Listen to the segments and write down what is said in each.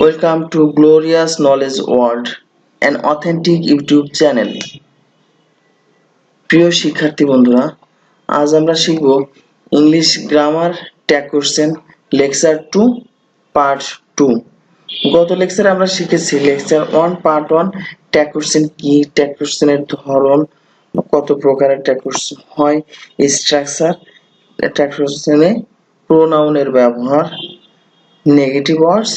Welcome to Glorious Knowledge World, an authentic YouTube channel. প্রিয় শিক্ষার্থী বন্ধুরা, আজ আমরা শিখব English grammar tag question lecture 2 part 2। গত লেকচারে আমরা শিখেছি লেকচার 1 পার্ট 1 ট্যাগ কোশ্চেন কি, ট্যাগ কোশ্চেনের ধরন, কত প্রকারের ট্যাগ কোশ্চেন হয়, স্ট্রাকচার, ট্যাগ কোশ্চেনে প্রোনাউনের ব্যবহার, নেগেটিভ ওয়ার্ডস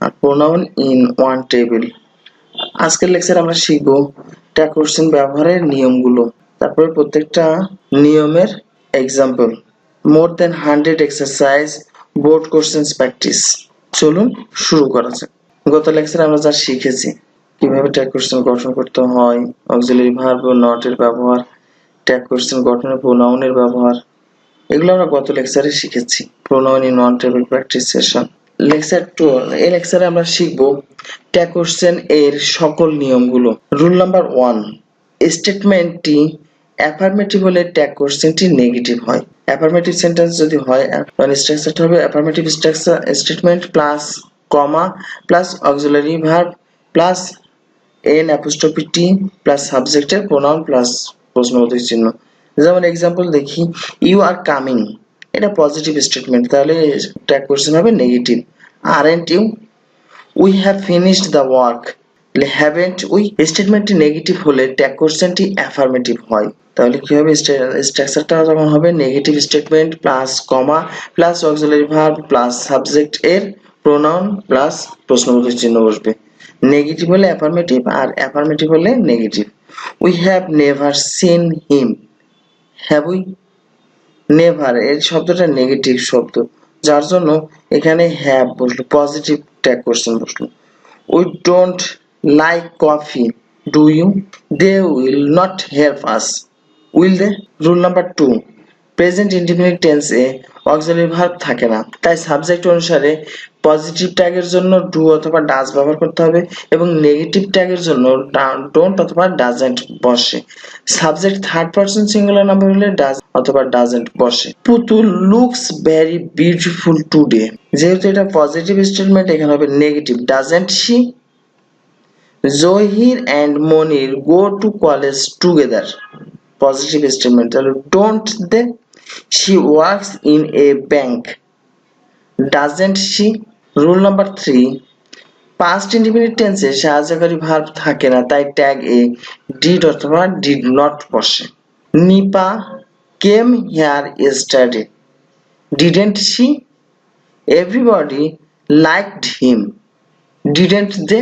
আর প্রোনাউন ইন ওয়ান টেবিল। আজকের লেকচারে আমরা শিখব ট্যাগ কোশ্চেন ব্যবহারের নিয়মগুলো, তারপরে প্রত্যেকটা নিয়মের এক্সাম্পল, মোর দেন 100 এক্সারসাইজ, বোর্ড কোশ্চেন্স প্র্যাকটিস। চলুন শুরু করা যাক। গত লেকচারে আমরা যা শিখেছি কিভাবে ট্যাগ কোশ্চেন গঠন করতে হয়, অক্সিলারি ভার্ব ও নট এর ব্যবহার, ট্যাগ কোশ্চেন গঠনে প্রোনাউনের ব্যবহার, এগুলো আমরা গত লেকচারে শিখেছি। Pronoun in one table practice session. Lecture 2, এই লেকচারে আমরা শিখব ট্যাগ কোশ্চেন এর সকল নিয়মগুলো। রুল নাম্বার 1, স্টেটমেন্টটি অ্যাফার্মেটিভ হলে ট্যাগ কোশ্চেনটি নেগেটিভ হয়। অ্যাফার্মেটিভ সেন্টেন্স যদি হয় তাহলে স্ট্রাকচারটা হবে affirmative structure statement plus comma plus auxiliary verb plus N apostrophe T plus সাবজেক্টের প্রোনাউন প্লাস প্রশ্নবোধক চিহ্ন। যেমন এক্সাম্পল দেখি, ইউ আর কামিং, এটা পজিটিভ স্টেটমেন্ট, তাহলে ট্যাগ কোশ্চেন হবে negative. Aren't you, we have finished the work, haven't we স্টেটমেন্টটি negative হলে ট্যাগ কোশ্চেনটি অ্যাফার্মেটিভ হয়। তাহলে কি হবে, স্ট্রাকচারটা তখন হবে negative statement plus comma plus auxiliary verb plus subject এর প্রোনাউন প্লাস প্রশ্নবোধক চিহ্ন বসবে। নেগেটিভ হলে অ্যাফার্মেটিভ আর অ্যাফার্মেটিভ হলে negative. We have never seen him, have we, never এর শব্দটা নেগেটিভ শব্দ, যার জন্য এখানে হ্যাভ বসলো, পজিটিভ ট্যাগ কোশ্চেন বসলো। We don't like coffee, do you, they will not help us, will they. Rule number 2, present indefinite টেন্সে auxiliary verb থাকে না, তাই সাবজেক্ট অনুসারে পজিটিভ ট্যাগের জন্য ডু অথবা ডাজ ব্যবহার করতে হবে এবং নেগেটিভ ট্যাগের জন্য ডোন্ট অথবা ডাজেন্ট বসে। Subject third person singular number হলে ডাজ অথবা ডাজেন্ট বসে। পুতুল লুকস ভেরি বিউটিফুল টুডে, যেহেতু এটা পজিটিভ স্টেটমেন্ট এখানে হবে negative, doesn't she. Zahir and Monir go to college together, positive statement, তাহলে don't they. She works in a bank, doesn't she. Rule number 3, past indefinite টেন্সে সাহায্যকারী ভার্ব থাকে না, তাই ট্যাগ এ ডিড অথবা ডিড নট বসে। Nipa came here yesterday, didn't she. Everybody liked him, didn't they.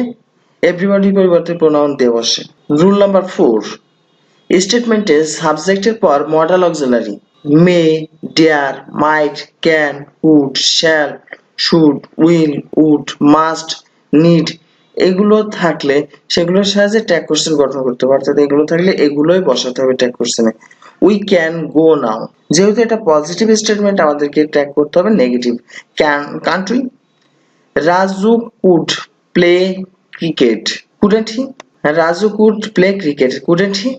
Everybody পরিবর্তে প্রোনাউন দে বসে। রুল নাম্বার 4, স্টেটমেন্টে সাবজেক্টের পর modal auxiliary may, dare, mite, can, would, shall, should, will, would, must, need এগুলো থাকলে সেগুলোর সাহায্যে ট্যাগ কোশ্চেন গঠন করতে পারতে, এগুলো থাকলে এগুলোই বসাতে হবে ট্যাগ কোশ্চেনে। উই ক্যান গো নাও, যেহেতু এটা পজিটিভ স্টেটমেন্ট আমাদেরকে ট্যাগ করতে হবে negative, can't we. Raju could play cricket, couldn't he. Raju could play cricket, couldn't he.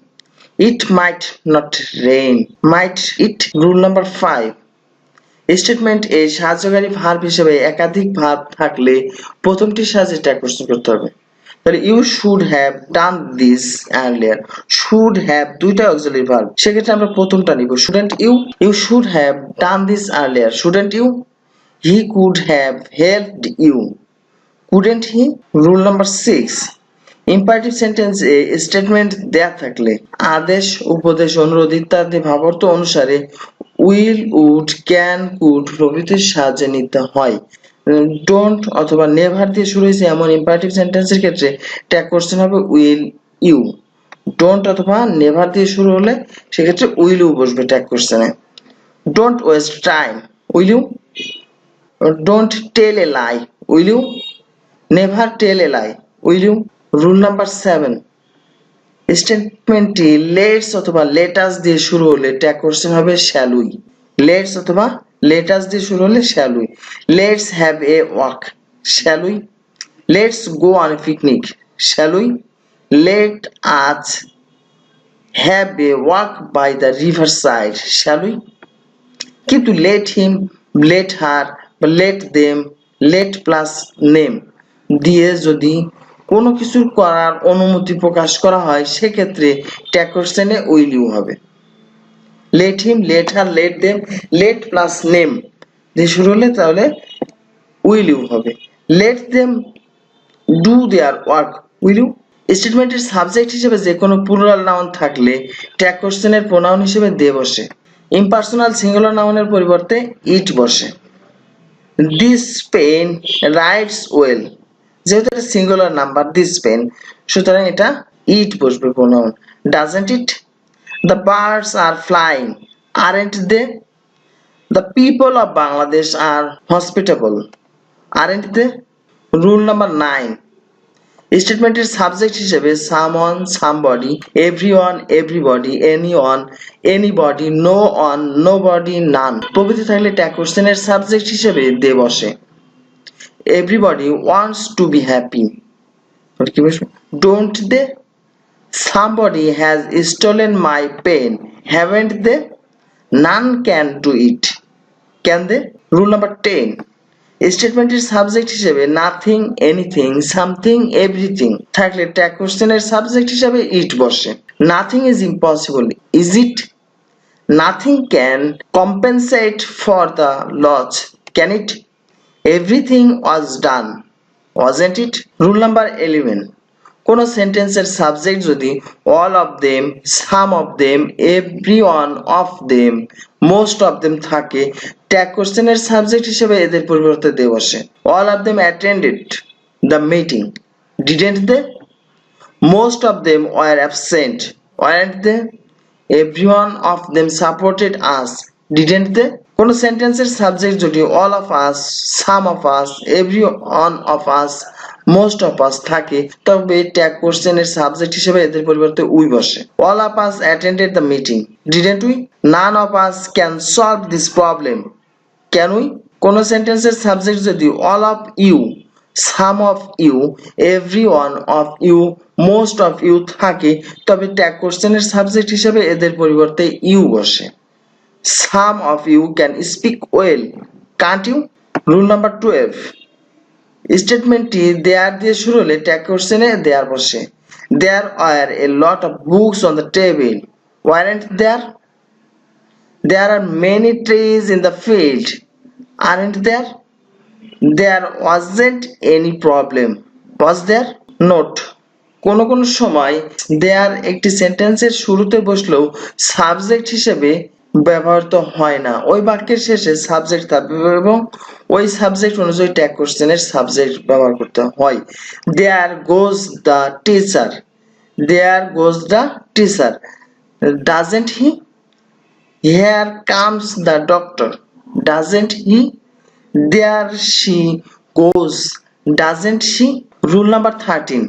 It might not rain, might it. Rule number 5, statement এ সাহায্যকারী ভার্ব হিসেবে একাধিক ভার্ব থাকলে প্রথমটির সাহায্যে ট্যাগ কোশ্চেন করতে হবে। তাহলে you should have done this earlier, should have দুইটা অক্সিলারি ভার্ব, সেক্ষেত্রে আমরা প্রথমটা নিব, shouldn't you. You should have done this earlier, shouldn't you. He could have helped you, couldn't he. Rule number 6, imperative সেন্টেন্সে statement দেয়া থাকলে আদেশ, উপদেশ, অনুরোধ ইত্যাদি ভাবার্থ অনুসারে উইল, উড, ক্যান, কুড প্রভৃতির সাহায্যে নিতে হয়। ডোন্ট অথবা নেভার দিয়ে শুরু হয়েছে এমন ইম্পারেটিভ সেন্টেন্সের ক্ষেত্রে ট্যাগ কোশ্চেন হবে উইল ইউ। ডোন্ট অথবা নেভার দিয়ে শুরু হলে সেক্ষেত্রে উইল ইউ বসবে ট্যাগ কোশ্চেনে। Don't waste time, will you. Don't tell a lie, will you. Never tell a lie, will you. Rule number 7, স্টেটমেন্টটি লেটস অথবা লেটাস দিয়ে শুরু হলে ট্যাগ কোশ্চেন হবে শ্যাল উই। লেটস অথবা লেটাস দিয়ে শুরু হলে shall we. Let's have a walk, shall we. Let's go on a picnic, shall we. Let us have a walk by the river side, shall we. কিন্তু let him, let her বা let them, let plus name দিয়ে যদি কোনো কিছু করার অনুমতি প্রকাশ করা হয় সেক্ষেত্রে ট্যাগ কোশ্চেনে উইল ইউ হবে। Let him, let her, let them, let plus name দিয়ে শুরু হলে তাহলে উইল ইউ হবে। Let them do their work, will you. স্টেটমেন্টের সাবজেক্ট হিসেবে যে কোনো প্লুরাল নাউন থাকলে ট্যাগ কোশ্চেনের প্রোনাউন হিসেবে দে বসে। ইম্পার্সোনাল সিঙ্গুলার নাউনের পরিবর্তে ইট বসে। দিস পেন রাইটস ওয়েল, যেহেতু এটা সিঙ্গুলার নাম্বার দিস পেন, সুতরাং এটা ইট বসবে pronoun. Doesn't it, the birds are flying, aren't they, the people of Bangladesh are hospitable, aren't they. Rule number 9, স্টেটমেন্টের সাবজেক্ট হিসেবে someone, somebody, everyone, everybody, anyone, anybody, no one, nobody, none প্রভৃতি থাকলে tag কোশ্চেনের subject হিসেবে they বসে। Everybody wants to be happy, কি বসবে? Don't they? Somebody has stolen my pen, haven't they? None can do it, can they? Rule number 10, স্টেটমেন্টের subject হিসেবে nothing, anything, something, everything থাকলে ট্যাগ কোশ্চেনের subject হিসেবে it বসে। Nothing is impossible, is it? Nothing can compensate for the loss, can it? Everything was done, wasn't it? Rule number 11, কোন সেন্টেন্সের subject যদি all of them, some of them, every one of them, most of them থাকে tag কোশ্চেনের subject হিসেবে এদের পরিবর্তে they বসে। All of them attended the meeting, didn't they? Most of them were absent, weren't they? Every one of them supported us, didn't they? কোন সেন্টেন্সের subject যদি all of us, some of us, every one of us, most of us থাকে তবে tag কোশ্চেনের subject হিসেবে এদের পরিবর্তে we বসে। All of us attended the meeting, didn't we? None of us can solve this problem, can we? কোন সেন্টেন্সের subject যদি all of you, some of you, every one of you, most of you থাকে তবে tag কোশ্চেনের subject হিসেবে এদের পরিবর্তে you বসে। Some of you can speak well, can't you? Rule number 12, স্টেটমেন্টটি দেয়ার দিয়ে শুরু হলে ট্যাগ কোশ্চেনে দেয়ার বসে। There are a lot of books on the table, weren't there? There are many trees in the field, aren't there? There wasn't any problem, was there? Note, কোন কোন সময় দেয়ার একটি সেন্টেন্সের শুরুতে বসলেও সাবজেক্ট হিসেবে ব্যবহৃত হয় না, ওই বাক্যের শেষে সাবজেক্ট থাকবে এবং ওই সাবজেক্ট অনুযায়ী ট্যাগ কোশ্চেনের সাবজেক্ট ব্যবহার করতে হয়। There goes the teacher, there goes the teacher, doesn't he? Here comes the doctor, doesn't he? There she goes, doesn't she? Rule number 13,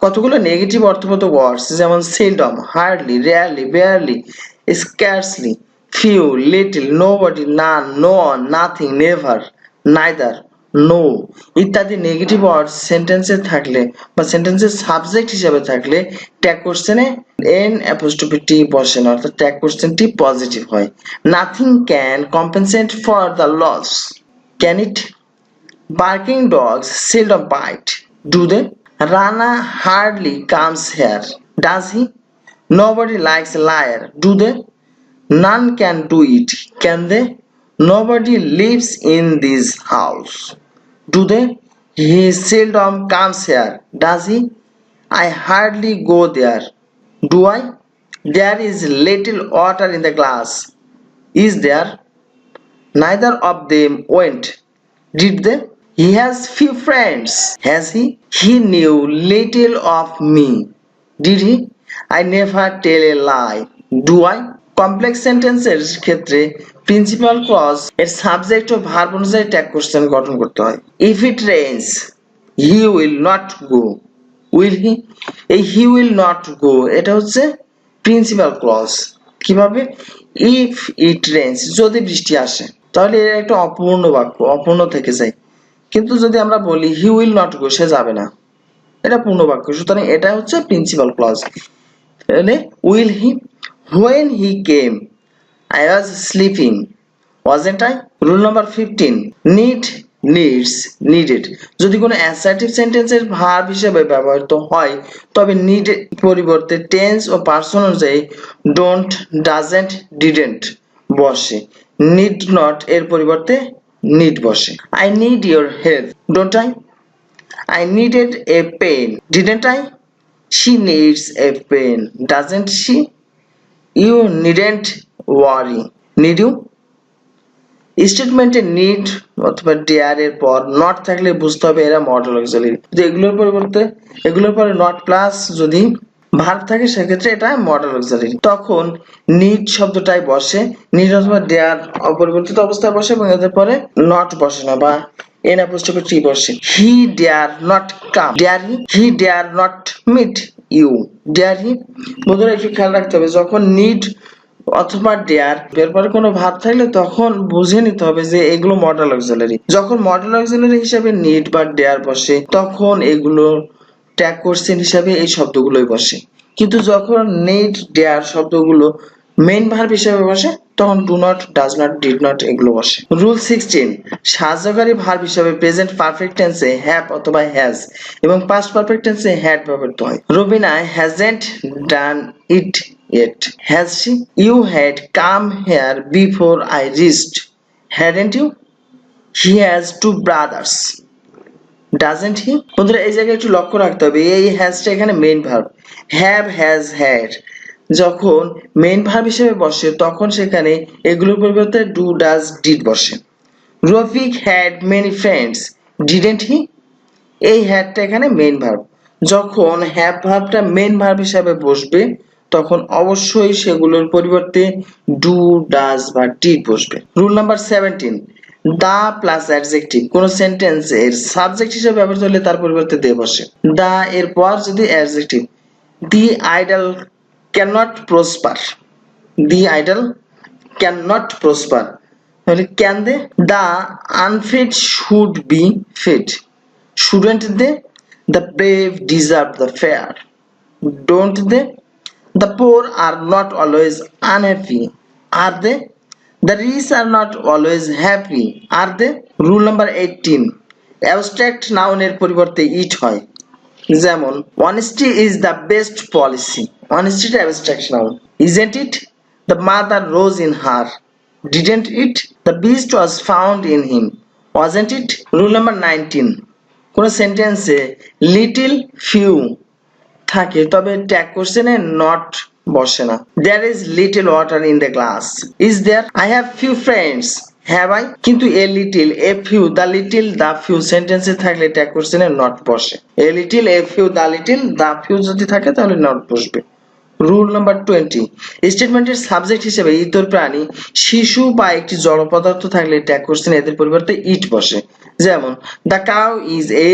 কতগুলো নেগেটিভ অর্থবোধক ওয়ার্ডস যেমন seldom, hardly, rarely, barely, scarcely, few, little, nobody, none, no one, nothing, never, neither, no ইত্যাদি negative words সেন্টেন্সে থাকলে বা সেন্টেন্সের subject হিসেবে থাকলে ট্যাগ কোশ্চেনে এন অ্যাপোস্ট্রফি টি বসে না, অর্থাৎ ট্যাগ কোশ্চেনটি পজিটিভ হয়। Nothing can compensate for the loss, can it? Barking dogs seldom bite, do they? Rana hardly comes here, does he? Nobody likes a liar, do they? None can do it, can they? Nobody lives in this house, do they? He seldom comes here, does he? I hardly go there, do I? There is little water in the glass, is there? Neither of them went, did they? He has few friends, has he? He knew little of me, did he? I never tell a lie, do I? Complex সেন্টেন্সের ক্ষেত্রে principal clause এর subject ও verb অনুযায়ী tag question গঠন করতে হয়। If it rains he will not go, will he? এই he will not go এটা হচ্ছে প্রিন্সিপাল ক্লজ। কিভাবে? ইফ ইট রেইনস, যদি বৃষ্টি আসে, তাহলে এর একটা অপূর্ণ বাক্য, অপূর্ণ থেকে যায়। কিন্তু যদি আমরা বলি হি উইল নট গো, সে যাবে না, এটা পূর্ণ বাক্য, সুতরাং এটা হচ্ছে প্রিন্সিপাল ক্লজ। তাহলে will he? When he came, I was sleeping, wasn't I? Rule number 15, need needs, needed. যদি কোনো অ্যাসার্টিভ সেন্টেন্সের ভার্ব হিসেবে ব্যবহৃত হয় তবে নিড পরিবর্তে টেন্স ও পার্সন অনুযায়ী ডোন্ট, ডাজেন্ট, ডিডেন্ট বসে। নিড নট এর পরিবর্তে নিড বসে। I need your help, don't I? I needed a pen, didn't I? She needs a pen, doesn't she? You needn't worry, need you? স্টেটমেন্টে need অথবা dare এর পর not থাকলে বুঝতে হবে এরা মডেল অক্সিলারি। যদি এগুলোর পরিবর্তে এগুলোর পরে নট প্লাস যদি ভার্ব থাকে সেক্ষেত্রে এটা মডেল অক্সিলারি। তখন নিড শব্দটাই বসে, নিড অথবা ডেয়ার অপরিবর্তিত অবস্থায় বসে এবং এদের পরে নট বসে না বা এন অ্যাপোস্ট্রফি টি বসে। He dare not come, dare he dare not meet you, dare he. বন্ধুরা একটু খেয়াল রাখতে হবে যখন নিড অথবা ডেয়ার এরপরে কোনো ভাব থাকলে তখন বুঝে নিতে হবে যে এগুলো মডেল অক্সিলারি। যখন মডেল অক্সিলারি হিসেবে নিড বা ডেয়ার বসে তখন এগুলো ট্যাগ কোশ্চেন হিসাবে এই শব্দগুলোই বসে। কিন্তু যখন নিড ডেয়ার শব্দগুলো মেইন ভার্ব হিসেবে বসে তখন do not, does not, did not এগুলো বসে। রুল 16, সাহায্যকারী ভার্ব হিসেবে প্রেজেন্ট পারফেক্ট টেন্সে হ্যাভ অথবা হ্যাজ এবং পাস্ট পারফেক্ট টেন্সে হ্যাড ব্যবহৃত হয়। Raveena hasn't done it yet. Has she? You had come here before I reached, hadn't you? He has 2 brothers, doesn't he? বন্ধুরা এই জায়গায় একটু লক্ষ্য রাখতে হবে এই হ্যাজটা এখানে main verb. Have, has, had যখন মেইন ভার্ব হিসেবে বসে তখন সেখানে এগুলোর পরিবর্তে ডু, ডাজ, ডিড বসে। Rafiq had many friends, didn't he? এই হ্যাডটা এখানে মেইন ভার্ব। যখন হ্যাভ ভার্বটা মেইন ভার্ব হিসেবে বসবে তখন অবশ্যই সেগুলোর পরিবর্তে ডু, ডাজ বা ডিড বসবে। Rule number 17, the plus adjective কোন সেন্টেন্স এর সাবজেক্ট হিসেবে ব্যবহৃত হলে তার পরিবর্তে দে বসে। দা এর পর যদি adjective, the idle can not prosper, the idle can not prosper তাহলে can they? The unfit should be fit, shouldn't they? The brave deserve the fair, don't they? The poor are not always unhappy, are they? The rich are not always happy, are they? Rule number 18, abstract noun এর পরিবর্তে it হয়। যেমন honesty is the best policy, honesty টা abstract noun, isn't it? The mother rose in her, didn't it? The beast was found in him, wasn't it? Rule number 19, কোন সেন্টেন্সে little few থাকে তবে tag কোশ্চেনে not বসে না। There is little water in the glass, is there? I have few friends, have I? কিন্তু a little, a few, the little, the few সেন্টেন্সে থাকলে ট্যাগ কোশ্চেনে নট বসে। A little, a few, the little, the few যদি থাকে তাহলে not বসবে। Rule number 20, স্টেটমেন্টের সাবজেক্ট হিসেবে ইতর প্রাণী, শিশু বা একটি জড় পদার্থ থাকলে ট্যাগ কোশ্চেনে এদের পরিবর্তে ইট বসে। যেমন the cow is a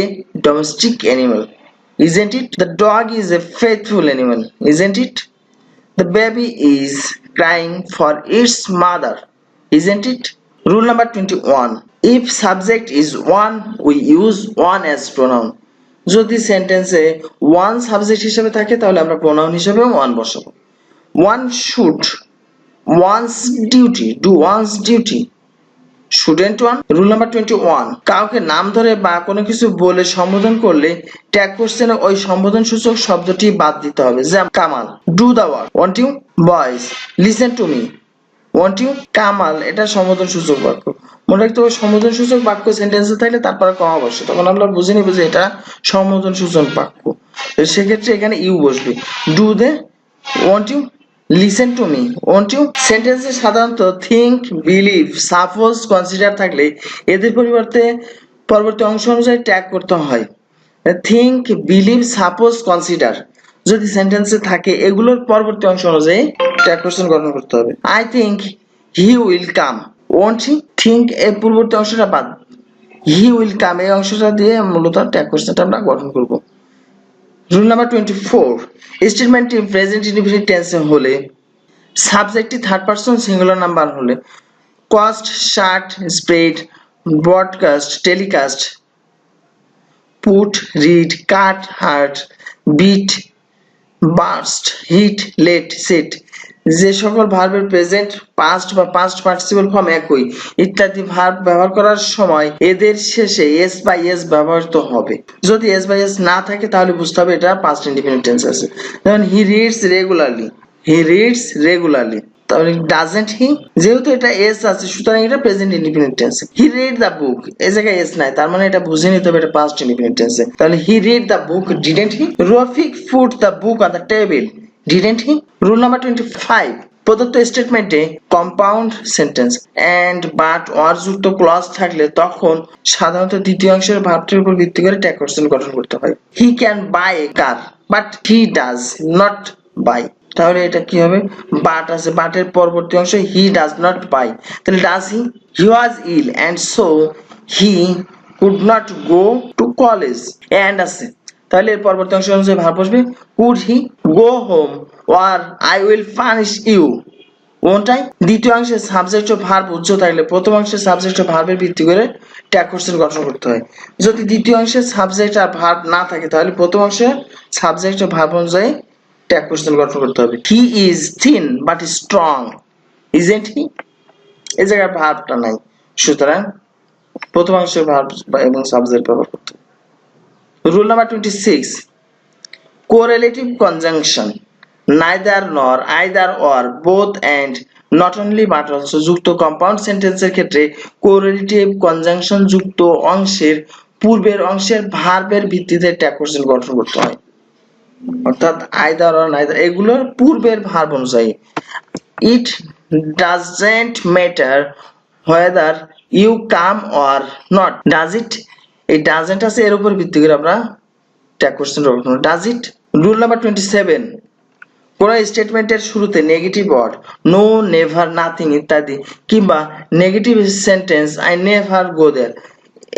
domestic animal, isn't it? The dog is a faithful animal, isn't it? The baby is crying for its mother, isn't it? Rule number 21, if subject is one we use one as pronoun, যদি সেন্টেন্সে one subject হিসেবে থাকে তাহলে আমরা pronoun হিসেবে one বসাবো। One should, one's duty, do one's duty, shouldn't one? Rule number 21, কাউকে নাম ধরে বা কোনো কিছু বলে সম্বোধন করলে ট্যাগ কোশ্চেনে ওই সম্বোধন সূচক শব্দটি বাদ দিতে হবে। যেমন Kamal, do the work, won't you? Boys, listen to me, won't you? Kamal এটা সম্বোধন সূচক বাক্য। মনে রাখতে হবে সম্বোধন সূচক বাক্য সেন্টেন্সে থাকলে তারপরে কমা বসে, তখন আমরা বুঝে নিব যে এটা সম্বোধন সূচক বাক্য। সেক্ষেত্রে এখানে ইউ বসবে। Do they, won't you? Listen to me, won't you? সেন্টেন্সে সাধারণত থিঙ্ক, বিলিভ, সাপোজ, কনসিডার থাকলে এদের পরিবর্তে পরবর্তী অংশ অনুযায়ী ট্যাগ করতে হয়। থিঙ্ক, বিলিভ, সাপোজ, কনসিডার যদি সেন্টেন্সে থাকে এগুলোর পরবর্তী অংশ অনুযায়ী ট্যাগ কোশ্চেন গঠন করতে হবে। I think he will come, won't he? Think এর পূর্ববর্তী অংশটা বাদ, হি উইল কাম এই অংশটা দিয়ে মূলত ট্যাগ কোশ্চেনটা আমরা গঠন করব। রুল নাম্বার 24, স্টেটমেন্টটি প্রেজেন্ট ইনডিফিনিট টেন্সে হলে সাবজেক্টটি থার্ড পারসন সিঙ্গুলার নাম্বার হলে cost, shut, spread, broadcast, telecast, put, read, cut, hurt, beat, burst, hit, let, set যে সকল ভার্বের প্রেজেন্ট পাস্ট বা পাস্ট পার্টিসিপল ফর্ম একই ইত্যাদি ভার্ব ব্যবহার করার সময় এদের শেষে এস বাই এস ব্যবহৃত হবে। যদি এস বাই এস না থাকে তাহলে বুঝতে হবে এটা পাস্ট ইনডিফিনিট টেন্স আছে। যেমন he reads regularly, he reads regularly, তাহলে ডাজন্ট হি, যেহেতু এটা এস আছে সুতরাং এটা present indefinite tense. He read the বুক, এই জায়গায় এস নাই, তার মানে এটা বুঝে নিতে হবে এটা পাস্ট ইনডিফিনিট টেন্স। তাহলে he read the book didn't he, Rafiq put the book on the table didn't he. Rule number 25, প্রদত্ত স্টেটমেন্টে compound sentence and but or যুক্ত ক্লজ থাকলে তখন সাধারণত দ্বিতীয় অংশের ভার্বটির উপর ভিত্তি করে ট্যাগ কোশ্চেন গঠন করতে হয়। He can buy a car but he does not buy, তাহলে এটা কি হবে, বাট আছে, বাটের পরবর্তী অংশ হি ডাজ নট বাই, তাহলে does he, he was ill and so he could not go to college, and আছে, তাহলে এর পরবর্তী অংশ অনুযায়ী ভার্ব বসবে could he go home or I will punish you, won't I? দ্বিতীয় অংশে সাবজেক্ট ও ভার্ব উজ্জ্ব থাকলে প্রথম অংশের সাবজেক্ট ও ভার্বের ভিত্তি করে ট্যাগ কোশ্চেন গঠন করতে হয়। যদি দ্বিতীয় অংশে সাবজেক্ট আর ভার্ব না থাকে তাহলে প্রথম অংশে সাবজেক্ট ও ভার্ব অনুযায়ী ট্যাগ কোশ্চেন গঠন করতে হবে। He is thin but strong, isn't he, এই জায়গায় ভার্বটা নাই, সুতরাং প্রথম অংশের ভার্ব এবং সাবজেক্ট ব্যবহার করতে হবে। Rule number 26, correlative conjunction neither nor either or both and not only but also যুক্ত কম্পাউন্ড সেন্টেন্সের ক্ষেত্রে কোরিলেটিভ কনজাংশন যুক্ত অংশের পূর্বের অংশের ভার্বের ভিত্তিতে ট্যাগ কোশ্চেন গঠন করতে হয়, অর্থাৎ either or neither এগুলোর পূর্বের ভার্ব অনুযায়ী। it doesn't matter whether you come or not, does it, এই doesn't আছে এর উপর ভিত্তি করে আমরা ট্যাগ কোশ্চেন গঠন করব, does it। রুল নাম্বার 27, কোন স্টেটমেন্টের শুরুতে negative word no, never, nothing ইত্যাদি কিংবা negative sentence I never go there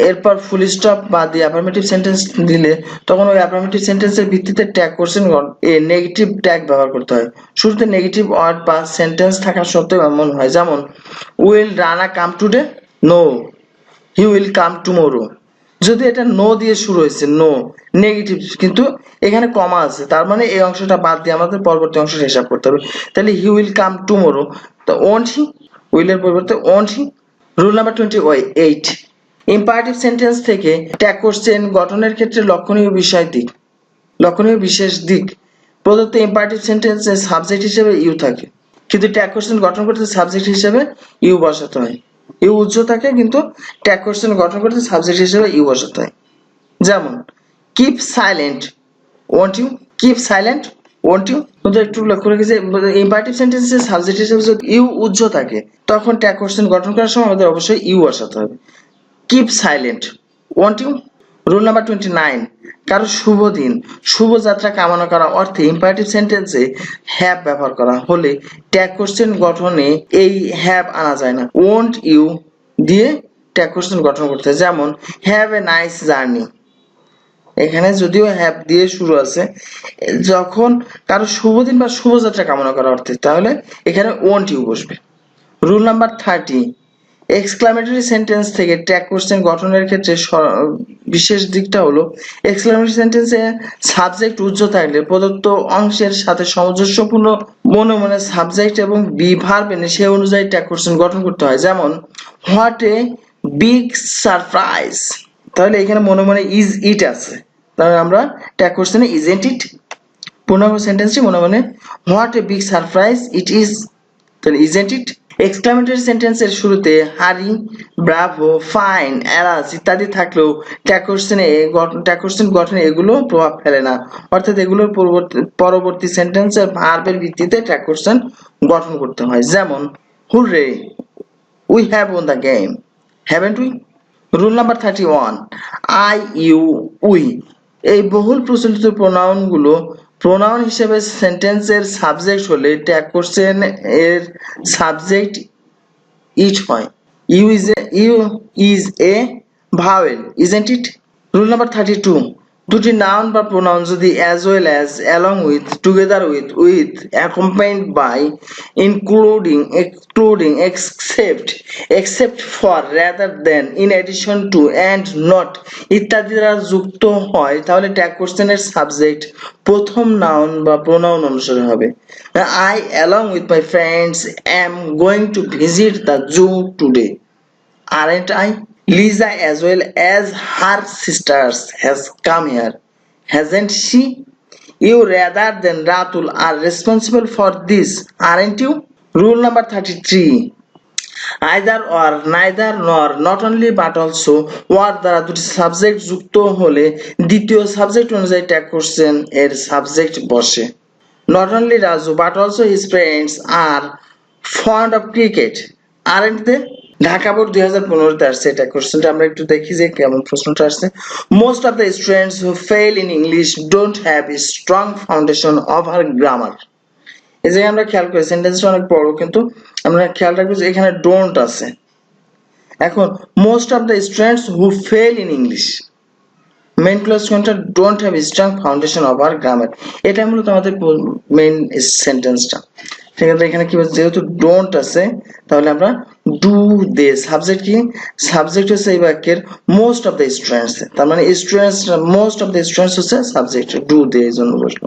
এরপর ফুল স্টপ বা দিয়ে অ্যাফার্মেটিভ সেন্টেন্স দিলে তখন ওই অ্যাফার্মেটিভ সেন্টেন্সের ভিত্তিতে tag question a negative tag ব্যবহার করতে হয়। শুরুতে নেগেটিভ ওয়ার্ড বা সেন্টেন্স থাকা সত্ত্বেও এমন হয়, যেমন will Rana come today, no he will come tomorrow. যদি এটা নো দিয়ে শুরু হয়েছে, নো নেগেটিভ, কিন্তু এখানে কমা আছে, তার মানে এই অংশটা বাদ দিয়ে আমাদের পরবর্তী অংশটা হিসাব করতে হবে। তাহলে হি উইল কাম টুমোরো, তো ওন্ট হি, উইলের পরিবর্তে won't he. Rule number 28, imperative sentence থেকে ট্যাগ কোশ্চেন গঠনের ক্ষেত্রে লক্ষণীয় বিশেষ দিক, প্রদত্ত ইম্পারেটিভ সেন্টেন্সে সাবজেক্ট হিসেবে ইউ থাকে কিন্তু ট্যাগ কোশ্চেন গঠন করতে সাবজেক্ট হিসেবে ইউ বসাতে হয়। ইউ উজ্জ্ব থাকে কিন্তু ট্যাগ কোশ্চেন গঠন করতে সাবজেক্ট হিসেবে ইউ বসাতে হয়। যেমন keep silent won't you, keep silent won't you, কিন্তু একটু লক্ষ্য রেখে যে ইম্পারেটিভ সেন্টেন্সে সাবজেক্ট হিসেবে যদি ইউ উজ্জ্ব থাকে তখন ট্যাগ কোশ্চেন গঠন করার সময় আমাদের অবশ্যই ইউ বসাতে হবে। Keep silent won't you. Rule number 29, কারো শুভ দিন, শুভযাত্রা কামনা করা অর্থে ইম্পারেটিভ সেন্টেন্সে হ্যাভ ব্যবহার করা হলে ট্যাগ কোশ্চেন গঠনে এই হ্যাভ আনা যায় না, ওন্ট ইউ দিয়ে ট্যাগ কোশ্চেন গঠন করতে হয়। যেমন হ্যাভ এ নাইস জার্নি, এখানে যদিও হ্যাভ দিয়ে শুরু আছে, যখন কারো শুভ দিন বা শুভযাত্রা কামনা করা অর্থে তাহলে এখানে ওন্ট ইউ বসবে। রুল নাম্বার 30, এক্সক্লামেটরি সেন্টেন্স থেকে ট্যাগ কোশ্চেন গঠনের ক্ষেত্রে বিশেষ দিকটা হলো এক্সক্লামেটরি সেন্টেন্সে সাবজেক্ট উজ্জ্ব থাকলে প্রদত্ত অংশের সাথে সামঞ্জস্যপূর্ণ মনে মনে সাবজেক্ট এবং বি ভার্ব এনে সে অনুযায়ী ট্যাগ কোশ্চেন গঠন করতে হয়। যেমন হোয়াট এ বিগ সারপ্রাইজ, তাহলে এখানে মনে মনে ইজ ইট আছে, তাহলে আমরা ট্যাগ কোশ্চেনে ইজন্ট ইট। পূর্ণাঙ্গ সেন্টেন্সটি মনে মনে what a big surprise it is, তাহলে ইজন্ট ইট। এক্সক্লামেটরি সেন্টেন্সের শুরুতে হারি, ব্রাভো, ফাইন, অ্যালাস ইত্যাদি থাকলেও ট্যাগ কোশ্চেন গঠনে এগুলো প্রভাব ফেলে না, অর্থাৎ এগুলোর পরবর্তী সেন্টেন্সের ভার্বের ভিত্তিতে ট্যাগ কোশ্চেন গঠন করতে হয়। যেমন hurray we have won the game, haven't we. Rule number 31, I, you, we এই বহুল প্রচলিত প্রোনাউনগুলো প্রোনাউন হিসেবে সেন্টেন্সের সাবজেক্ট হলে ট্যাগ কোশ্চেন এর সাবজেক্ট ইট হয়। You is a vowel, isn't it. Rule number 32, দুটি নাউন বা প্রোনাউন যদি as well as, along with, together with, accompanied by, including, excluding, except for, rather than, in addition to, and not ইত্যাদি দ্বারা যুক্ত হয় তাহলে tag কোশ্চেনের subject প্রথম নাউন বা প্রোনাউন অনুসারে হবে। I along with my friends am going to visit the zoo today. Aren't I? Lisa, as well as her sisters, has come here, hasn't she? You, rather than Ratul, are responsible for this, aren't you? Rule number 33. Either or, neither nor, not only but also, ওয়ার দ্বারা দুটি subject যুক্ত হলে দ্বিতীয় subject অনুযায়ী tag question এর subject বসে। Not only Raju but also his friends are fond of cricket, aren't they? Dhaka board 2015-তে আসছে এটা কোশ্চেনটা, আমরা একটু দেখি যে কেমন প্রশ্নটা আসছে। Most of the students who fail in English don't have a strong foundation of her grammar. এই যে আমরা খেয়াল করি সেন্টেন্সটা অনেক বড়, কিন্তু আমরা খেয়াল রাখবো যে এখানে ডোন্ট আছে। এখন most of the students who fail in English, main clause কোনটা? Don't have strong foundation of our grammar. এটা মূলত আমাদের মেইন সেন্টেন্সটা। সেক্ষেত্রে এখানে কি বলছে, যেহেতু ডোন্ট আছে তাহলে আমরা ডু দে, সাবজেক্ট কি? সাবজেক্ট হচ্ছে এই বাক্যের মোস্ট অফ দ্য স্টুডেন্টস, তার মানে students, most of the students হচ্ছে সাবজেক্ট, ডু দে এই জন্য বসলো।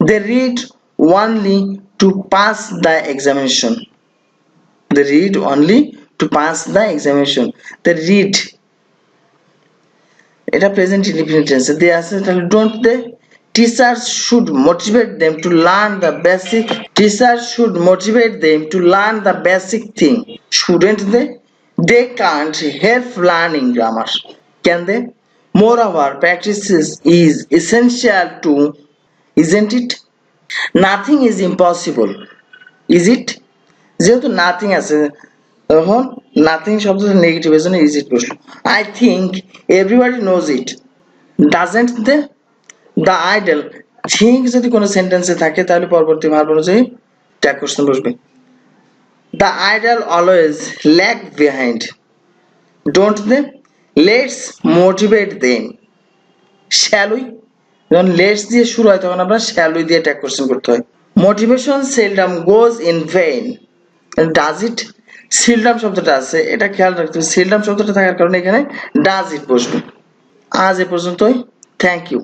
They read only to pass the examination. They read only to pass the examination. They read, এটা প্রেজেন্ট ইনডিফিনিট টেন্সে দিয়ে আছে, তাহলে don't they? Teachers should motivate them to learn the basic. Teachers should motivate them to learn the basic thing, shouldn't they? They can't help learning grammar, can they? Moreover, practice is essential to, isn't it? Nothing is impossible, is it? যেহেতু nothing আছে তখন nothing শব্দটা negative, এর জন্য is it বসলো। I think everybody knows it, doesn't they? The idle, think যদি কোনো সেন্টেন্সে থাকে তাহলে পরবর্তী ভার্ব অনুযায়ী ট্যাগ কোশ্চেন বসবে। The idle always lag behind, don't they? Let's motivate them, shall we? যখন লেটস দিয়ে শুরু হয় তখন আমরা শ্যাল উই দিয়ে ট্যাগ কোশ্চেন করতে হয়। Motivation seldom goes in vain, does it? Seldom শব্দটা আছে, এটা খেয়াল রাখতে হবে, সেলডম শব্দটা থাকার কারণে এখানে ডাজ ইট বসবে। আজ এ পর্যন্তই, থ্যাংক ইউ।